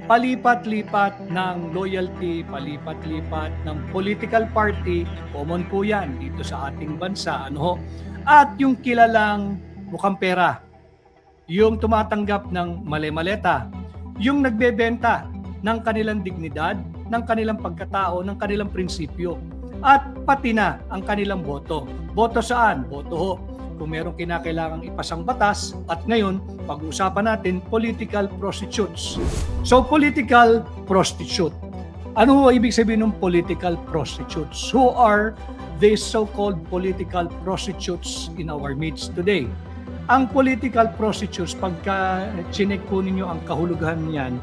palipat-lipat ng loyalty, palipat-lipat ng political party, common po yan dito sa ating bansa, ano ho? At yung kilalang mukhang pera, yung tumatanggap ng male-maleta, yung nagbebenta ng kanilang dignidad, ng kanilang pagkatao, ng kanilang prinsipyo, at pati na ang kanilang boto. Boto saan? Boto ho kung merong kinakailangang ipasang batas, at ngayon, pag-uusapan natin, political prostitutes. So, political prostitute. Ano ho ibig sabihin ng political prostitutes? Who are these so-called political prostitutes in our midst today? Ang political prostitutes, pagka chinek po ninyo ang kahulugan niyan,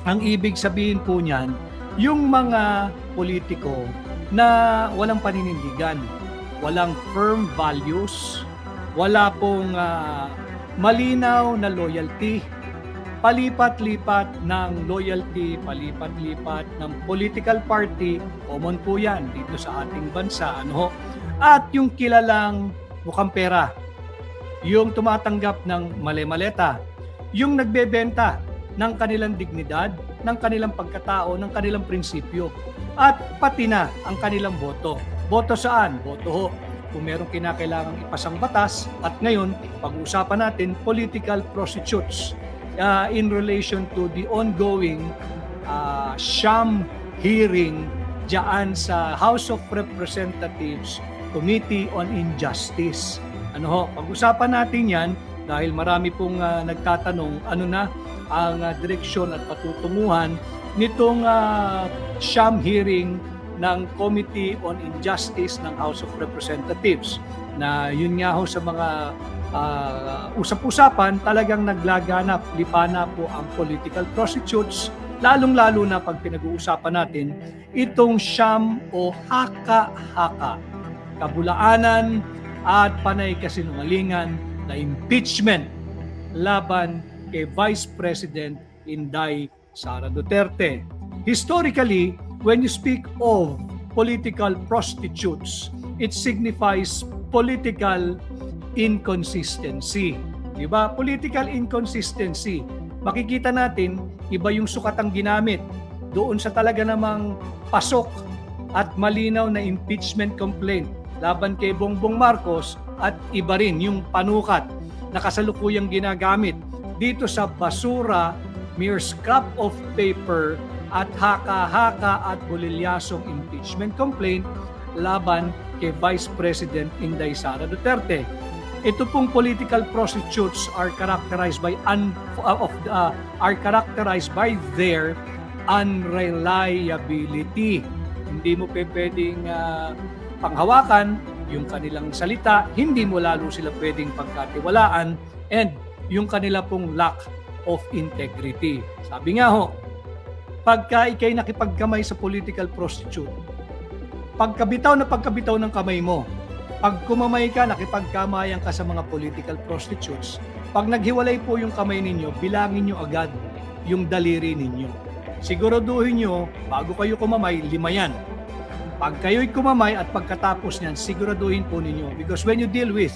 ang ibig sabihin po niyan, yung mga politiko na walang paninindigan, walang firm values, wala pong malinaw na loyalty, palipat-lipat ng loyalty, palipat-lipat ng political party, common po yan dito sa ating bansa, ano ho? At yung kilalang mukhang pera, yung tumatanggap ng male-maleta, yung nagbebenta ng kanilang dignidad, ng kanilang pagkatao, ng kanilang prinsipyo, at pati na ang kanilang boto. Boto saan? Boto ho kung merong kinakailangang ipasang batas, at ngayon, pag-uusapan natin, political prostitutes in relation to the ongoing sham hearing dyan sa House of Representatives Committee on Injustice. Ano ho, pag-usapan natin yan dahil marami pong nagtatanong ano na ang direksyon at patutunguhan nitong sham hearing ng Committee on Injustice ng House of Representatives, na yun nga ho sa mga usap-usapan talagang naglaganap, lipana po ang political prostitutes, lalong-lalo na pag pinag-uusapan natin itong sham o haka-haka, kabulaanan at panay kasinungalingan na impeachment laban kay Vice President Inday Sara Duterte. Historically, when you speak of political prostitutes, it signifies political inconsistency. Diba? Political inconsistency. Makikita natin, iba yung sukatang ginamit doon sa talaga namang pasok at malinaw na impeachment complaint laban kay Bongbong Marcos, at iba rin yung panukat na kasalukuyang ginagamit dito sa basura, mere scrap of paper at haka-haka at bulilyasong impeachment complaint laban kay Vice President Inday Sara Duterte. Ito pong political prostitutes are characterized by their unreliability. Hindi mo pwedeng panghawakan yung kanilang salita, hindi mo lalo sila pwedeng pagkatiwalaan, and yung kanila pong lack of integrity. Sabi nga ho, pagka ikay nakipagkamay sa political prostitute, pagkabitaw ng kamay mo, pag kumamay ka, nakipagkamayan ka sa mga political prostitutes, pag naghiwalay po yung kamay ninyo, bilangin nyo agad yung daliri ninyo. Siguraduhin nyo, bago kayo kumamay, 5 yan. Pag kayo'y kumamay at pagkatapos niyan, siguraduhin po ninyo. Because when you deal with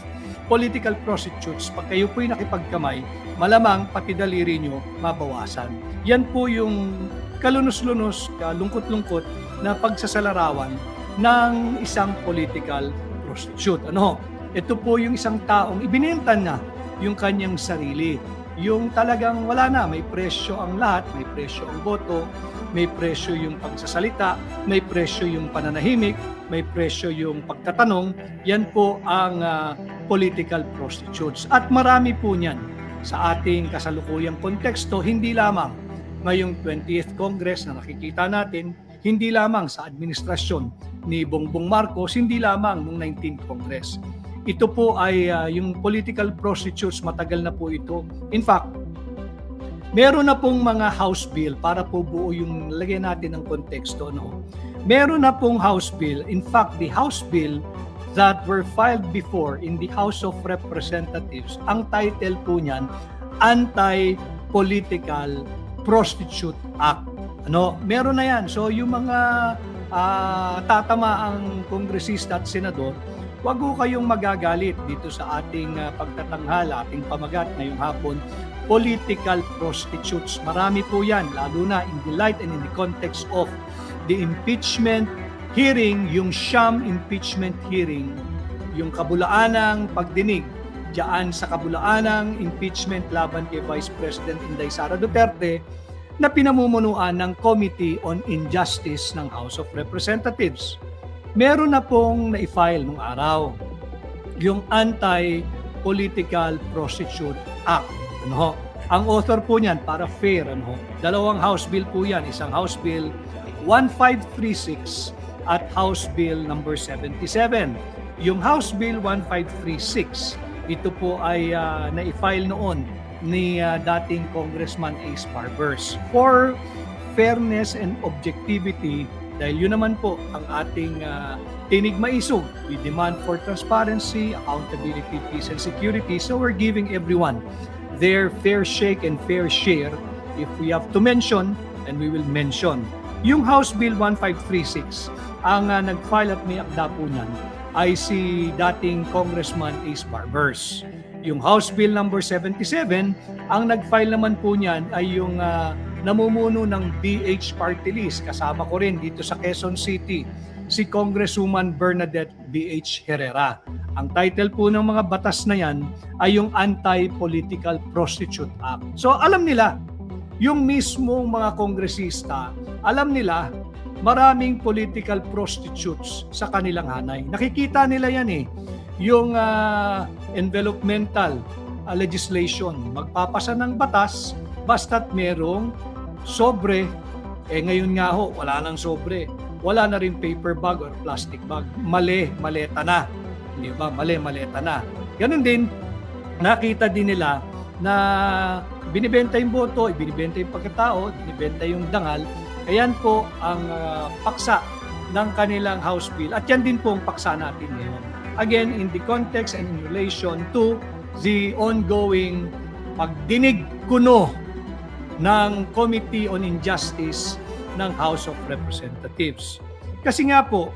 political prostitutes, pag kayo po'y nakipagkamay, malamang pati daliri nyo mabawasan. Yan po yung kalunos-lunos, kalungkot-lungkot na pagsasalarawan ng isang political prostitute. Ano? Ito po yung isang taong ibinenta na yung kanyang sarili. Yung talagang wala na, may presyo ang lahat, may presyo ang boto, may presyo yung pagsasalita, may presyo yung pananahimik, may presyo yung pagtatanong. Yan po ang political prostitutes. At marami po niyan sa ating kasalukuyang konteksto, hindi lamang ngayong 20th Congress na nakikita natin, hindi lamang sa administrasyon ni Bongbong Marcos, hindi lamang noong 19th Congress. Ito po ay yung political prostitutes, matagal na po ito. In fact, meron na pong mga House Bill para po buo yung lagyan natin ng konteksto. No? Meron na pong House Bill. In fact, the House Bill that were filed before in the House of Representatives, ang title po niyan, Anti-Political Prostitute Act. Ano? Meron na yan. So yung mga tatama ang kongresista at senador, Huwag ho kayong magagalit dito sa ating pagtatanghala, ating pamagat ngayong hapon, political prostitutes. Marami po yan, lalo na in the light and in the context of the impeachment hearing, yung sham impeachment hearing, yung kabulaanang pagdinig diyan sa kabulaanang impeachment laban kay Vice President Inday Sara Duterte na pinamumunuan ng Committee on Injustice ng House of Representatives. Meron na pong na-file nung araw yung Anti-Political Prostitute Act. Ang author po niyan, para fair, dalawang House Bill po yan, isang House Bill 1536 at House Bill number 77. Yung House Bill 1536, ito po ay na-file noon ni dating Congressman Ace Barbers. For fairness and objectivity, dahil yun naman po ang ating tinig maisog. We demand for transparency, accountability, peace, and security. So we're giving everyone their fair shake and fair share. If we have to mention, and we will mention. Yung House Bill 1536, ang nag-file at may akda po niyan ay si dating Congressman Ace Barbers. Yung House Bill number 77, ang nag-file naman po niyan ay yung namumuno ng DH Party List. Kasama ko rin dito sa Quezon City, si Congresswoman Bernadette DH Herrera. Ang title po ng mga batas na yan ay yung Anti-Political Prostitute Act. So alam nila, yung mismong mga kongresista, alam nila maraming political prostitutes sa kanilang hanay. Nakikita nila yan yung envelopmental legislation. Magpapasa ng batas basta't merong sobre. Ngayon nga ho, wala nang sobre. Wala na rin paper bag or plastic bag. Maleta na. Di ba? Maleta na. Ganun din, nakita din nila na binibenta yung boto, binibenta yung pagkatao, binibenta yung dangal. Ayan po ang paksa ng kanilang House Bill. At yan din po ang paksa natin ngayon. Again, in the context and in relation to the ongoing pagdinig kuno ng Committee on Injustice ng House of Representatives. Kasi nga po,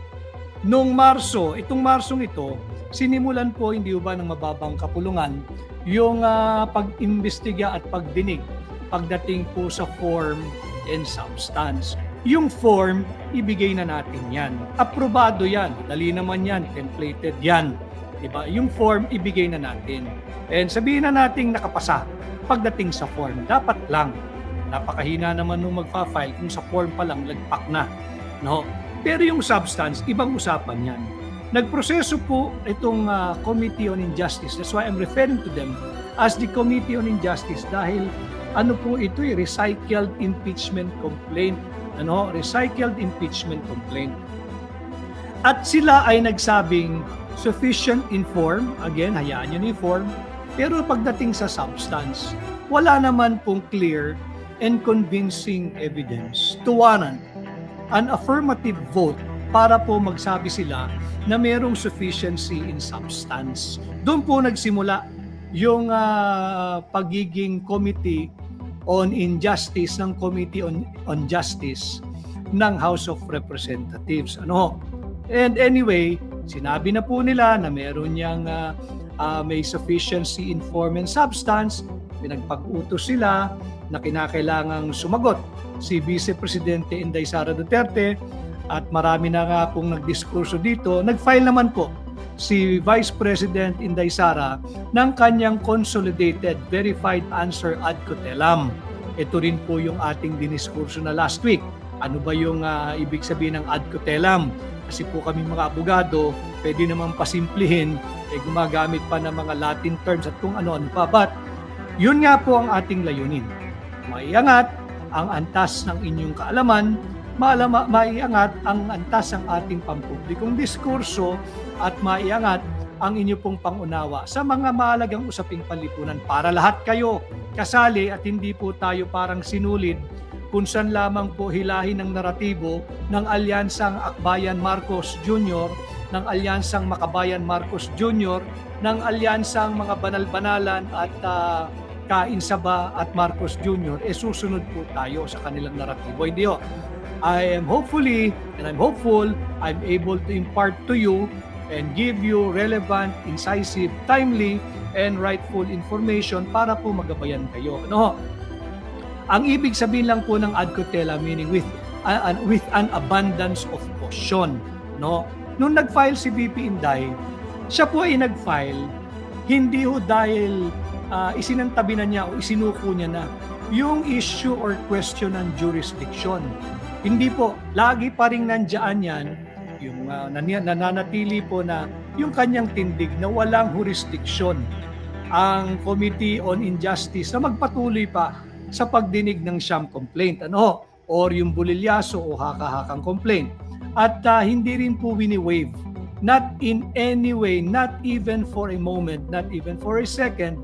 nung Marso, itong Marsong ito, sinimulan po hindi ba ng mababang kapulungan yung pag-imbestiga at pagdinig pagdating po sa form and substance. Yung form, ibigay na natin yan. Aprobado yan. Dali naman yan. Templated yan. Diba? Yung form, ibigay na natin. And sabihin na natin nakapasa. Pagdating sa form, dapat lang. Napakahina naman nung magpa-file kung sa form pa lang, lagpak na. No? Pero yung substance, ibang usapan yan. Nagproseso po itong Committee on Injustice. That's why I'm referring to them as the Committee on Injustice dahil ano po ito recycled impeachment complaint. Recycled impeachment complaint. At sila ay nagsabing sufficient in form, again, hayaan nyo ni form, pero pagdating sa substance, wala naman pong clear and convincing evidence to warrant an affirmative vote para po magsabi sila na mayroong sufficiency in substance. Doon po nagsimula yung pagiging Committee on Injustice ng Committee on Justice ng House of Representatives. And anyway, sinabi na po nila na meron niyang may sufficiency in form and substance. Pinagpag-utos sila na kinakailangang sumagot si Vice Presidente Inday Sara Duterte at marami na nga pong nagdiskurso dito. Nag-file naman po si Vice President Inday Sara ng kanyang consolidated verified answer ad coetelam. Ito rin po yung ating diniskurso na last week. Ano ba yung ibig sabihin ng ad coetelam? Kasi po kami mga abogado, pwede naman pasimplihin, gumagamit pa ng mga Latin terms at kung ano-ano pa. But yun nga po ang ating layunin. Maiangat ang antas ng inyong kaalaman, maiangat ang antas ng ating pampublikong diskurso at maiangat ang inyo pong pangunawa sa mga mahalagang usaping panlipunan para lahat kayo kasali at hindi po tayo parang sinulid kung saan lamang po hilahin ng naratibo ng Alyansang Akbayan Marcos Jr., ng Alyansang Makabayan Marcos Jr., ng Alyansang mga banal-banalan at Kainsaba at Marcos Jr., susunod po tayo sa kanilang naratibo. Hindi ho. I am hopefully and I'm hopeful I'm able to impart to you and give you relevant, incisive, timely, and rightful information para po magabayan kayo. Ano? Ang ibig sabihin lang po ng ad cautela, meaning with an abundance of caution. No? Nung nag-file si VP Inday, siya po ay nag-file hindi ho dahil isinantabi na niya o isinuko niya na yung issue or question ng jurisdiction. Hindi po, lagi pa rin nandiyan yan, yung nananatili po na yung kanyang tindig na walang jurisdiction ang Committee on Injustice na magpatuloy pa sa pagdinig ng sham complaint, ano, or yung bulilyaso o haka-hakang complaint. At hindi rin po wini-waive, not in any way, not even for a moment, not even for a second,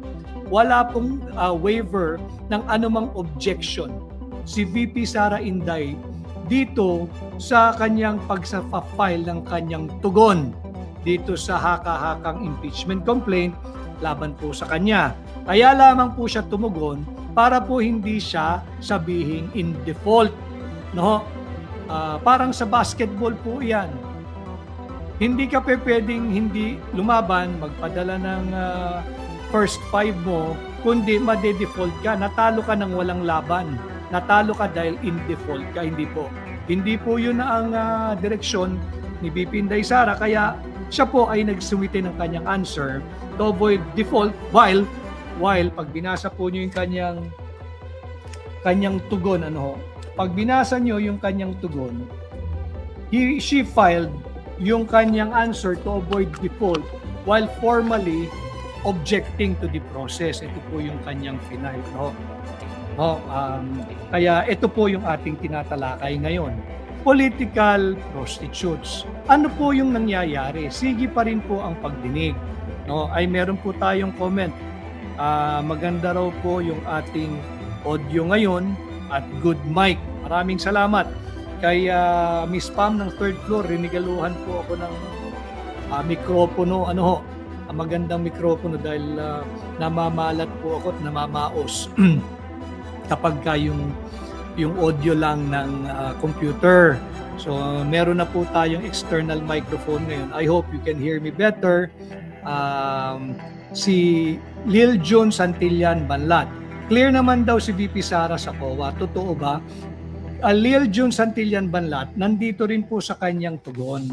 wala pong waiver ng anumang objection si VP Sara Inday dito sa kanyang pagsa-file ng kanyang tugon dito sa haka-hakang impeachment complaint laban po sa kanya. Kaya lamang po siya tumugon para po hindi siya sabihing in default. No? Parang sa basketball po yan. Hindi ka pwedeng hindi lumaban, magpadala ng first 5 mo, kundi made-default ka, natalo ka ng walang laban. Natalo ka dahil in default ka, hindi po. Hindi po yun ang direksyon ni VP Inday Sara, kaya siya po ay nagsumite ng kanyang answer to avoid default while pag binasa po niyo yung kanyang tugon, pag binasa niyo yung kanyang tugon, she filed yung kanyang answer to avoid default while formally objecting to the process. Ito po yung kanyang final. Kaya ito po yung ating tinatalakay ngayon. Political prostitutes. Ano po yung nangyayari? Sige pa rin po ang pagdinig. Ay meron po tayong comment. Maganda raw po yung ating audio ngayon at good mic. Maraming salamat. Kay Miss Pam ng third floor, rinigaluhan po ako ng mikropono, magandang mikropono dahil namamalat po ako at namamaos kapag yung audio lang ng computer. So meron na po tayong external microphone ngayon. I hope you can hear me better. Si Lil June Santillan Banlat. Clear naman daw si VP Sara sa COA. Totoo ba? Lil June Santillan Banlat, nandito rin po sa kanyang tugon.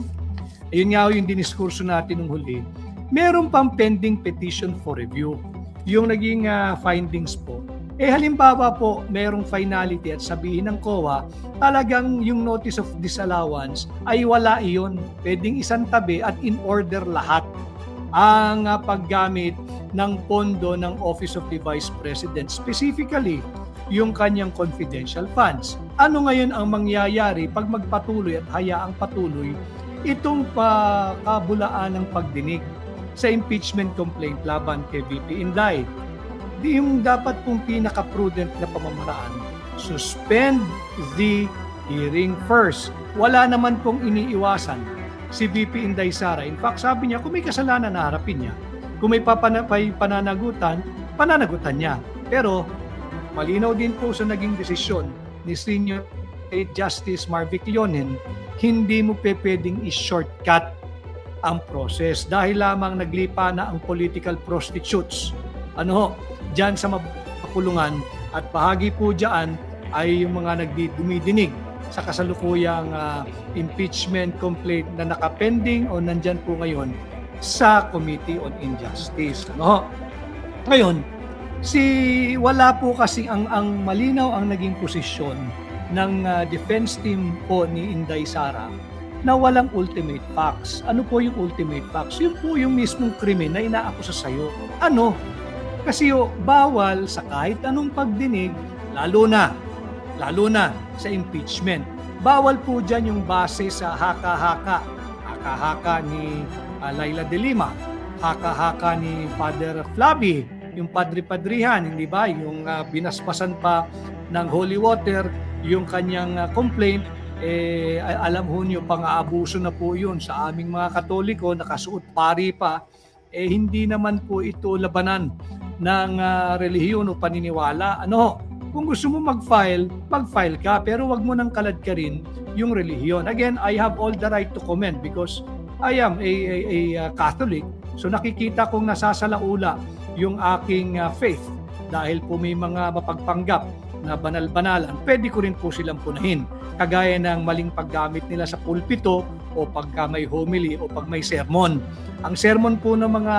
Ayun nga yung diniskurso natin nung huli. Meron pang pending petition for review. Yung naging findings po. Halimbawa po, merong finality at sabihin ng COA, talagang yung notice of disallowance ay wala iyon. Pwedeng isang tabi at in order lahat ang paggamit ng pondo ng Office of the Vice President, specifically yung kanyang confidential funds. Ano ngayon ang mangyayari pag magpatuloy at hayaang patuloy itong kabulaan ng pagdinig sa impeachment complaint laban kay VP Inday? Yung dapat pong pinaka-prudent na pamamaraan, suspend the hearing first. Wala naman pong iniiwasan si VP Inday Sara. In fact, sabi niya, kung may kasalanan na harapin niya. Kung may pananagutan niya. Pero malinaw din po sa naging desisyon ni Senior Justice Marvic Leonen, hindi mo pwedeng i-shortcut ang process dahil lamang naglipa na ang political prostitutes diyan sa mapakulungan, at bahagi po diyan ay yung mga nagdumidinig sa kasalukuyang impeachment complaint na nakapending o nandyan po ngayon sa Committee on Injustice. Ngayon, wala po kasi ang malinaw ang naging posisyon ng defense team po ni Inday Sara na walang ultimate facts. Ano po yung ultimate facts? Yun po yung mismong krimen na inaakusa sa'yo. Kasi bawal sa kahit anong pagdinig, lalo na sa impeachment. Bawal po dyan yung base sa haka-haka ni Laila de Lima, haka-haka ni Father Flavi, yung padri-padrihan, hindi ba? Yung binaspasan pa ng holy water, yung kanyang complaint, alam ho niyo, pang-aabuso na po yun sa aming mga Katoliko, nakasuot pari pa, hindi naman po ito labanan ng relihiyon o paniniwala. Kung gusto mo mag-file ka, pero wag mo nang kalad ka rin yung relihiyon. Again, I have all the right to comment because I am a Catholic, so nakikita kong nasasalaula yung aking faith dahil po may mga mapagpanggap na banal-banalan, pwede ko rin po silang punahin. Kagaya ng maling paggamit nila sa pulpito o pagka may homily o pag may sermon. Ang sermon po ng mga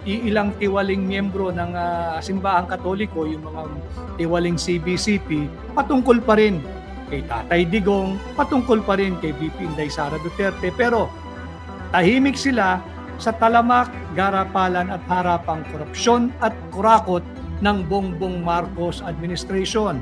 iilang tiwaling miyembro ng Simbahang Katoliko, yung mga tiwaling CBCP, patungkol pa rin kay Tatay Digong, patungkol pa rin kay VP Inday Sara Duterte, pero tahimik sila sa talamak, garapalan at harapang korupsyon at kurakot ng Bongbong Marcos administration.